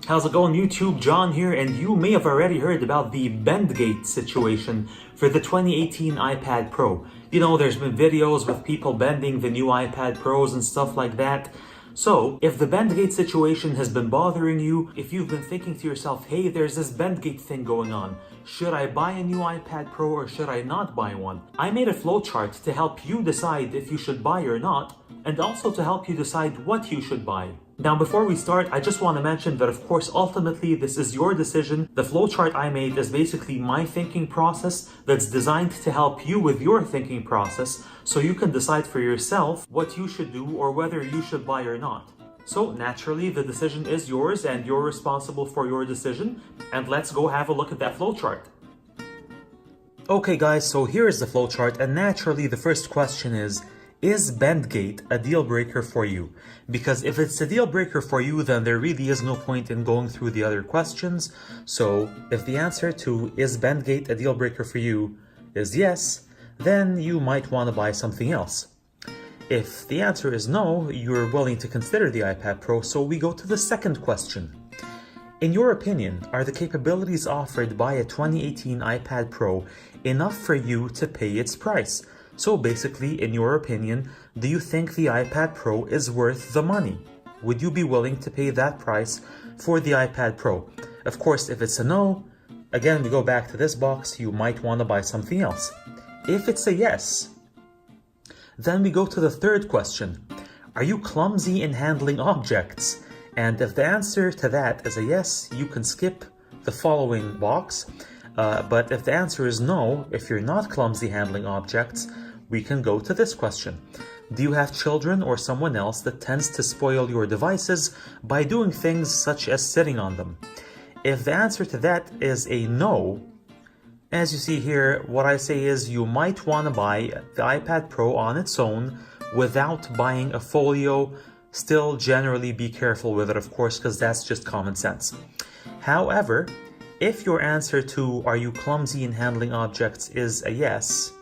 How's it going, YouTube? John here, and you may have already heard about the BendGate situation for the 2018 iPad Pro. You know, there's been videos with people bending the new iPad Pros and stuff like that. So, if the BendGate situation has been bothering you, if you've been thinking to yourself, hey, there's this BendGate thing going on, should I buy a new iPad Pro or should I not buy one? I made a flowchart to help you decide if you should buy or not, and also to help you decide what you should buy. Now, before we start, I just want to mention that, of course, ultimately, this is your decision. The flowchart I made is basically my thinking process that's designed to help you with your thinking process, so you can decide for yourself what you should do or whether you should buy or not. So, naturally, the decision is yours and you're responsible for your decision. And let's go have a look at that flowchart. Okay, guys, so here is the flowchart, and naturally, the first question is BendGate a deal breaker for you? Because if it's a deal breaker for you, then there really is no point in going through the other questions. So if the answer to is BendGate a deal breaker for you is yes, then you might want to buy something else. If the answer is no, you're willing to consider the iPad Pro, so we go to the second question. In your opinion, are the capabilities offered by a 2018 iPad Pro enough for you to pay its price? So basically, in your opinion, do you think the iPad Pro is worth the money? Would you be willing to pay that price for the iPad Pro? Of course, if it's a no, again, we go back to this box, you might want to buy something else. If it's a yes, then we go to the third question. Are you clumsy in handling objects? And if the answer to that is a yes, you can skip the following box. But if the answer is no, if you're not clumsy handling objects, we can go to this question. Do you have children or someone else that tends to spoil your devices by doing things such as sitting on them? If the answer to that is a no, as you see here, what I say is you might want to buy the iPad Pro on its own without buying a folio. Still, generally be careful with it, of course, because that's just common sense. However, if your answer to are you clumsy in handling objects is a yes,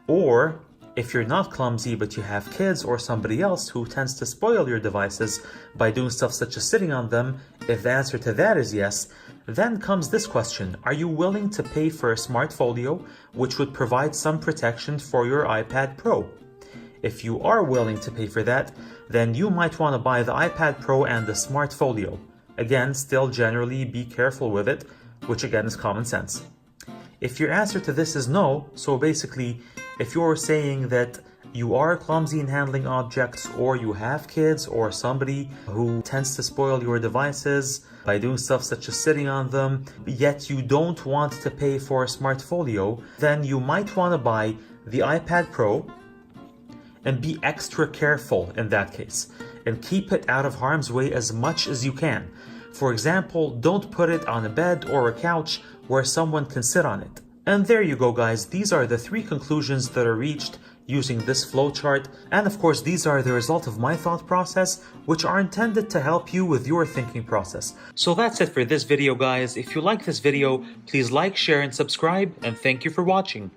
or if you're not clumsy but you have kids or somebody else who tends to spoil your devices by doing stuff such as sitting on them, if the answer to that is yes, then comes this question. Are you willing to pay for a smart folio which would provide some protection for your iPad Pro? If you are willing to pay for that, then you might want to buy the iPad Pro and the smart folio. Again, still generally be careful with it, which again is common sense. If your answer to this is no, so basically, if you're saying that you are clumsy in handling objects, or you have kids or somebody who tends to spoil your devices by doing stuff such as sitting on them, yet you don't want to pay for a smart folio, then you might want to buy the iPad Pro and be extra careful in that case, and keep it out of harm's way as much as you can. For example, don't put it on a bed or a couch where someone can sit on it. And there you go, guys. These are the three conclusions that are reached using this flowchart. And of course, these are the result of my thought process, which are intended to help you with your thinking process. So that's it for this video, guys. If you like this video, please like, share, and subscribe, and thank you for watching.